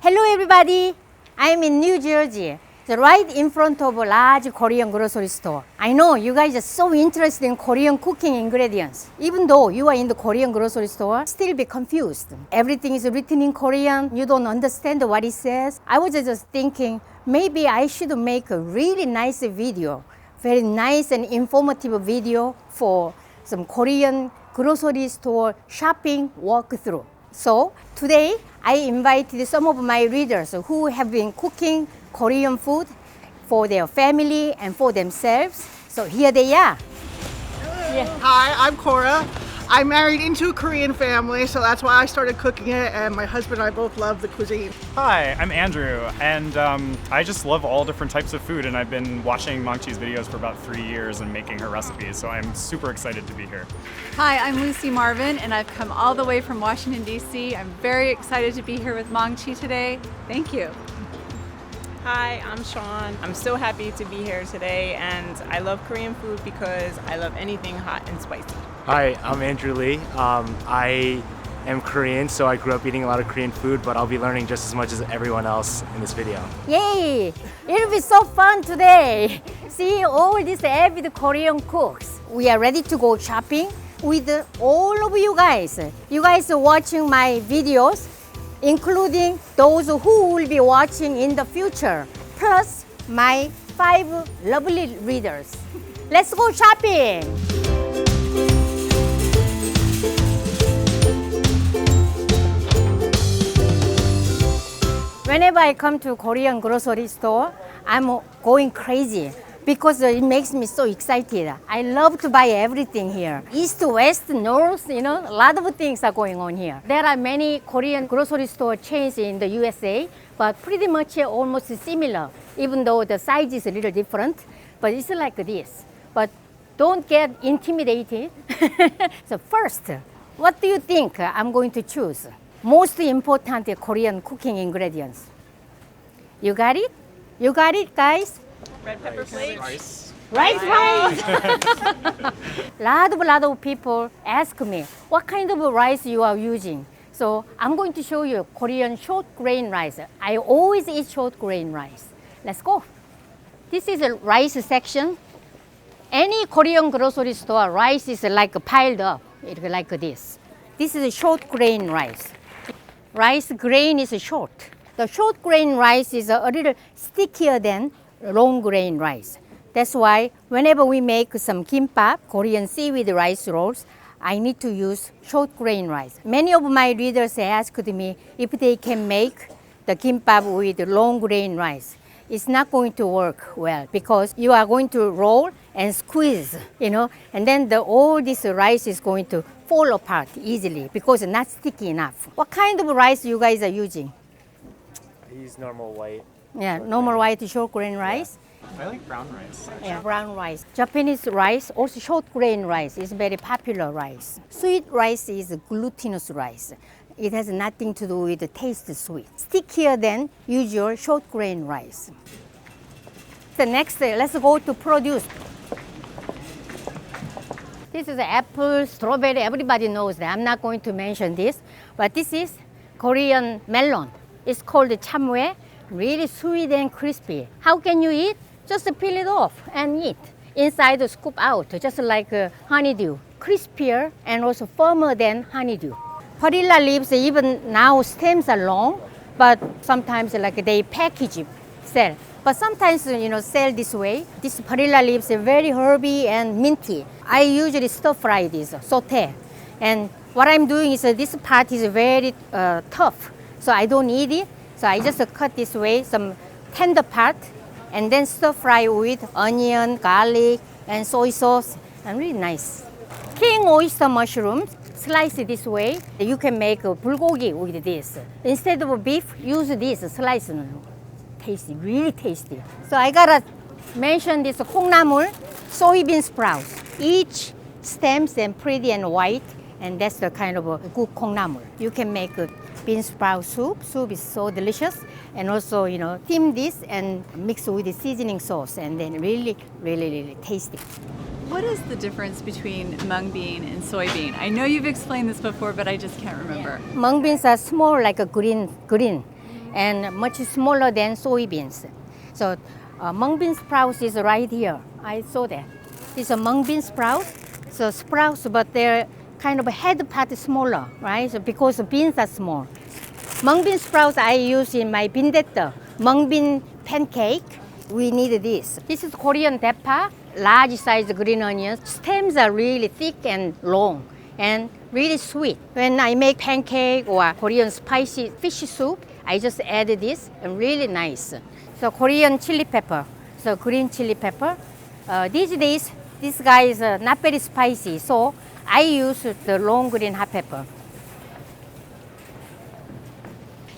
Hello everybody, I'm in New Jersey, right in front of a large Korean grocery store. I know you guys are so interested in Korean cooking ingredients. Even though you are in the Korean grocery store, still be confused. Everything is written in Korean, you don't understand what it says. I was just thinking, maybe I should make a really nice video, very nice and informative video for some Korean grocery store shopping walkthrough. So today I invited some of my readers who have been cooking Korean food for their family and for themselves. So here they are. Yeah. Hi, I'm Cora. I married into a Korean family, so that's why I started cooking it, and my husband and I both love the cuisine. Hi, I'm Andrew, and I just love all different types of food, and I've been watching Maangchi's videos for about 3 years and making her recipes, so I'm super excited to be here. Hi, I'm Lucy Marvin, and I've come all the way from Washington, D.C. I'm very excited to be here with Maangchi today. Thank you. Hi, I'm Shawn. I'm so happy to be here today, and I love Korean food because I love anything hot and spicy. Hi, I'm Andrew Lee. I am Korean, so I grew up eating a lot of Korean food, but I'll be learning just as much as everyone else in this video. Yay! It'll be so fun today. See all these avid Korean cooks. We are ready to go shopping with all of you guys. You guys are watching my videos, including those who will be watching in the future, plus my 5 lovely readers. Let's go shopping! Whenever I come to Korean grocery store, I'm going crazy because it makes me so excited. I love to buy everything here. East, west, north, a lot of things are going on here. There are many Korean grocery store chains in the USA, but pretty much almost similar, even though the size is a little different, but it's like this. But don't get intimidated. So first, what do you think I'm going to choose? Most important Korean cooking ingredients. You got it? You got it, guys? Red pepper flakes. Rice. Rice. lot of people ask me what kind of rice you are using. So I'm going to show you Korean short grain rice. I always eat short grain rice. Let's go. This is a rice section. Any Korean grocery store, rice is like piled up, like this. This is a short grain rice. Rice grain is short. The short grain rice is a little stickier than long grain rice. That's why whenever we make some kimbap, Korean seaweed rice rolls, I need to use short grain rice. Many of my readers asked me if they can make the kimbap with long grain rice. It's not going to work well because you are going to roll and squeeze, and then all this rice is going to fall apart easily because it's not sticky enough. What kind of rice you guys are using? I use normal white. Yeah, normal white short grain rice. I like brown rice. Yeah, brown rice. Japanese rice, also short grain rice, is very popular rice. Sweet rice is glutinous rice. It has nothing to do with the taste sweet. Stickier than usual short grain rice. The next, let's go to produce. This is apple, strawberry, everybody knows that. I'm not going to mention this, but this is Korean melon. It's called Kitchenware, really sweet and crispy. How can you eat? Just peel it off and eat. Inside, scoop out, just like honeydew. Crispier and also firmer than honeydew. Perilla leaves, even now stems are long, but sometimes they package sell. But sometimes, sell this way. This perilla leaves are very herby and minty. I usually stir fry this, saute. And what I'm doing is this part is very tough, so I don't eat it. So I just cut this way, some tender part, and then stir fry with onion, garlic, and soy sauce, and really nice. King oyster mushrooms, slice it this way. You can make a bulgogi with this. Instead of beef, use this, slice. Tasty, really tasty. So I gotta mention this Kongnamul, soybean sprouts. Each stems and pretty and white, and that's the kind of a good Kongnamul. You can make a bean sprout soup. Soup is so delicious. And also, steam this and mix with the seasoning sauce, and then really, really, really tasty. What is the difference between mung bean and soybean? I know you've explained this before, but I just can't remember. Mung beans are small, like a green. and much smaller than soybeans. So mung bean sprouts is right here. I saw that. It's a mung bean sprout. So sprouts, but they're kind of head part smaller, right? So because the beans are small. Mung bean sprouts I use in my bindetta, mung bean pancake. We need this. This is Korean deppa, large size green onions. Stems are really thick and long and really sweet. When I make pancake or Korean spicy fish soup, I just add this and really nice. So Korean chili pepper, so green chili pepper. These days, this guy is not very spicy, so I use the long green hot pepper.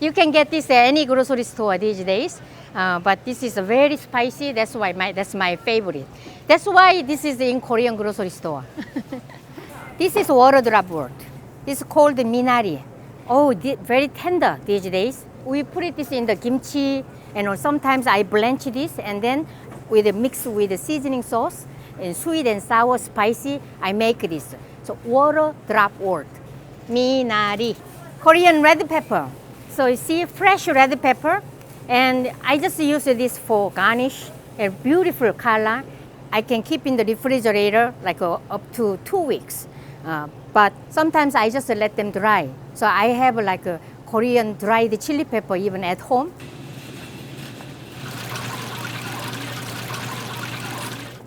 You can get this at any grocery store these days, but this is very spicy. That's why that's my favorite. That's why this is in Korean grocery store. This is water dropwort. This is called Minari. Oh, very tender these days. We put this in the kimchi, and sometimes I blanch this, and then mix with the seasoning sauce and sweet and sour spicy. I make this. So water dropwort, Minari. Korean red pepper. So you see fresh red pepper, and I just use this for garnish. A beautiful color. I can keep in the refrigerator like up to 2 weeks. But sometimes I just let them dry. So I have like a Korean dried chili pepper even at home.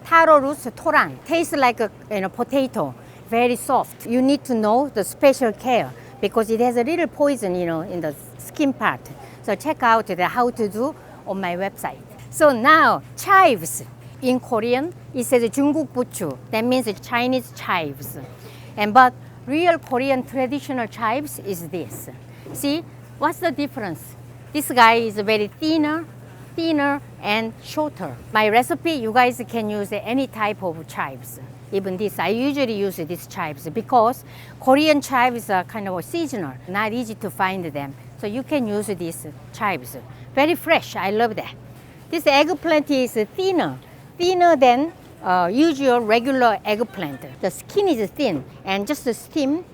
Taro roots, Toran, tastes like a potato, very soft. You need to know the special care because it has a little poison, in the skin part. So check out the how to do on my website. So now, chives. In Korean, it says 중국부추. That means Chinese chives. But real Korean traditional chives is this. See, what's the difference? This guy is very thinner and shorter. My recipe, you guys can use any type of chives. Even this, I usually use these chives because Korean chives are kind of seasonal, not easy to find them. So you can use these chives. Very fresh, I love that. This eggplant is thinner than usual regular eggplant. The skin is thin and just steam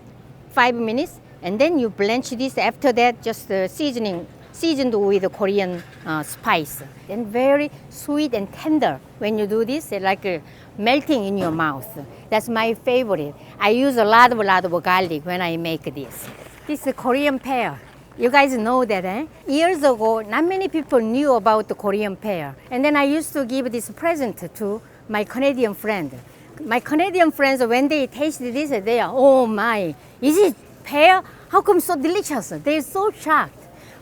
5 minutes, and then you blanch this. After that, just seasoned with Korean spice. And very sweet and tender when you do this, like melting in your mouth. That's my favorite. I use a lot of garlic when I make this. This is Korean pear. You guys know that, eh? Years ago, not many people knew about the Korean pear. And then I used to give this present to my Canadian friend. My Canadian friends, when they tasted this, they are, oh my, is it pear? How come so delicious? They're so shocked.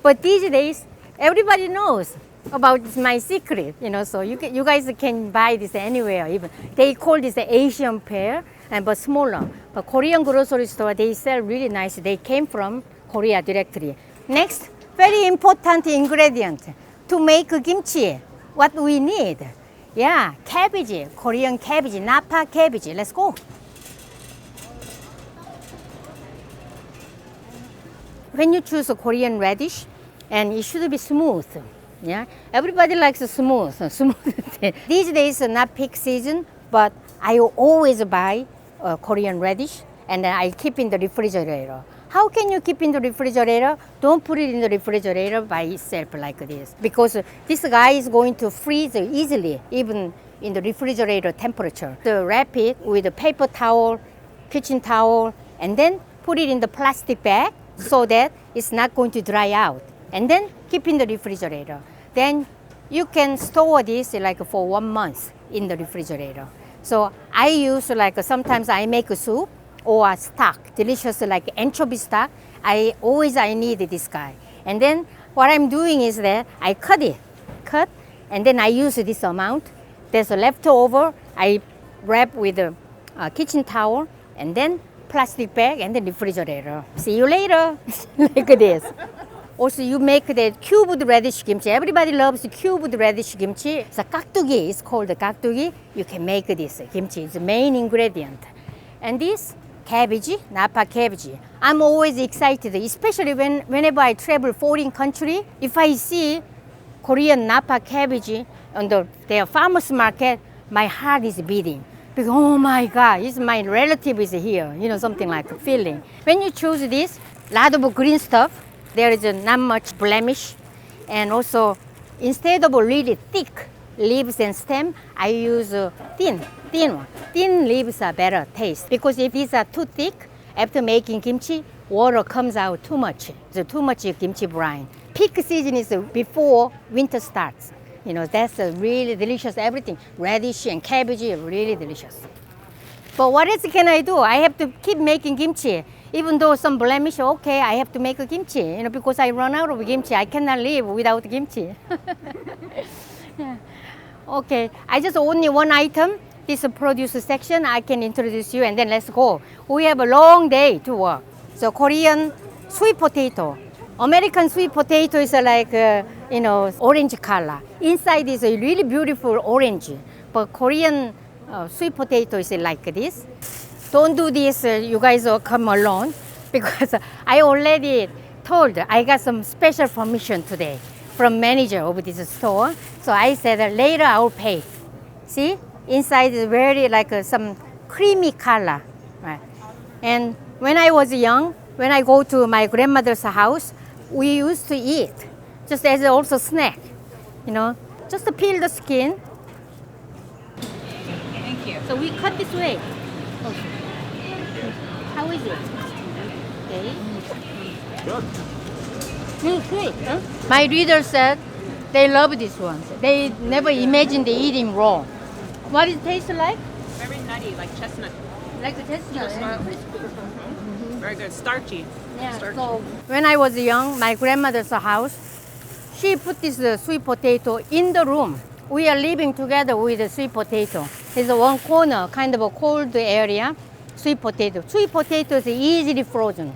But these days, everybody knows about my secret, so you guys can buy this anywhere even. They call this the Asian pear, but smaller. But Korean grocery store, they sell really nice. They came from Korea directly. Next, very important ingredient to make kimchi. What we need? Yeah, cabbage, Korean cabbage, napa cabbage. Let's go. When you choose a Korean radish, and it should be smooth. Yeah, everybody likes smooth. These days, not peak season, but I always buy Korean radish, and then I keep in the refrigerator. How can you keep in the refrigerator? Don't put it in the refrigerator by itself like this, because this guy is going to freeze easily, even in the refrigerator temperature. So wrap it with a paper towel, kitchen towel, and then put it in the plastic bag so that it's not going to dry out. And then keep in the refrigerator. Then you can store this like for 1 month in the refrigerator. So I use sometimes I make a soup or a stock, delicious like anchovy stock. I need this guy. And then what I'm doing is that I cut, and then I use this amount. There's a leftover, I wrap with a kitchen towel, and then plastic bag, and then refrigerator. See you later, like this. Also, you make the cubed radish kimchi. Everybody loves cubed radish kimchi. So 깍두기 is called 깍두기. You can make this kimchi. It's the main ingredient. And this cabbage, napa cabbage. I'm always excited, especially whenever I travel foreign country. If I see Korean napa cabbage on their farmers market, my heart is beating. Because, oh my God, my relative is here. Something like feeling. When you choose this, lot of green stuff, there is not much blemish. And also, instead of really thick leaves and stem, I use thin one. Thin leaves are better taste because if these are too thick, after making kimchi, water comes out too much. So too much kimchi brine. Peak season is before winter starts. You know, that's really delicious. Everything, radish and cabbage are really delicious. But what else can I do? I have to keep making kimchi. Even though some blemish, okay, I have to make a kimchi. You know, because I run out of kimchi. I cannot live without kimchi. Yeah. Okay, I just only one item. This is produce section. I can introduce you and then let's go. We have a long day to work. So Korean sweet potato. American sweet potato is like, you know, orange color. Inside is a really beautiful orange. But Korean sweet potato is like this. Don't do this, you guys will come alone. Because I already told, I got some special permission today from manager of this store. So I said later I'll pay. See, inside is very like some creamy color. Right? And when I was young, when I go to my grandmother's house, we used to eat just as also snack, you know, just to peel the skin. Thank you. So we cut this way. Okay. How is it? Okay. Good. Good. Huh? My reader said they love this one. They never imagined eating raw. What does it taste like? Very nutty, like chestnut. Like the chestnut. Very good, starchy. Yeah. Starchy. So when I was young, my grandmother's house, she put this sweet potato in the room. We are living together with the sweet potato. It's one corner, kind of a cold area, sweet potato. Sweet potato is easily frozen.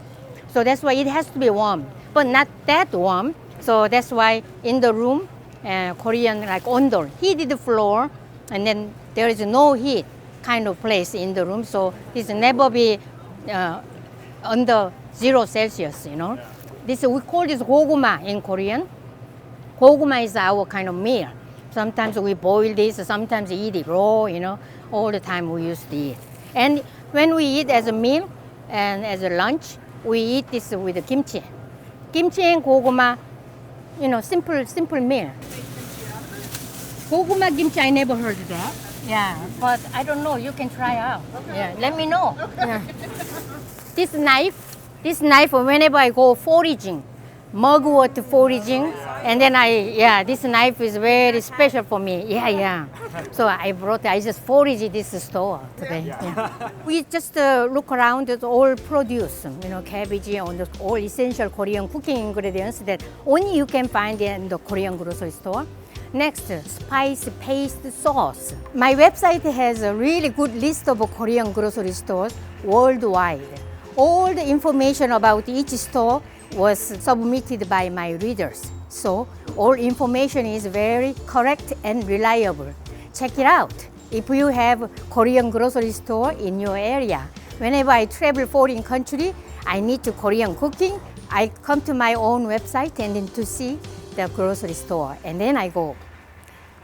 So that's why it has to be warm, but not that warm. So that's why in the room, Korean like ondol, heated floor, and then there is no heat kind of place in the room. So it's never be under 0 Celsius, you know. This, we call this goguma in Korean. Goguma is our kind of meal. Sometimes we boil this, sometimes we eat it raw, you know. All the time we used to eat. And when we eat as a meal and as a lunch, we eat this with the kimchi. Kimchi and goguma, you know, simple meal. Goguma kimchi, I never heard of that. Yeah, but I don't know, you can try out. Okay. Yeah, let me know. Okay. Yeah. This knife, whenever I go foraging, mugwort foraging, and then this knife is very special for me. Yeah. So I just foraged this store today. Yeah. We just look around at all produce, you know, cabbage, and all essential Korean cooking ingredients that only you can find in the Korean grocery store. Next, spice paste sauce. My website has a really good list of Korean grocery stores worldwide. All the information about each store was submitted by my readers. So all information is very correct and reliable. Check it out. If you have Korean grocery store in your area, whenever I travel foreign country, I need to Korean cooking, I come to my own website and then to see the grocery store, and then I go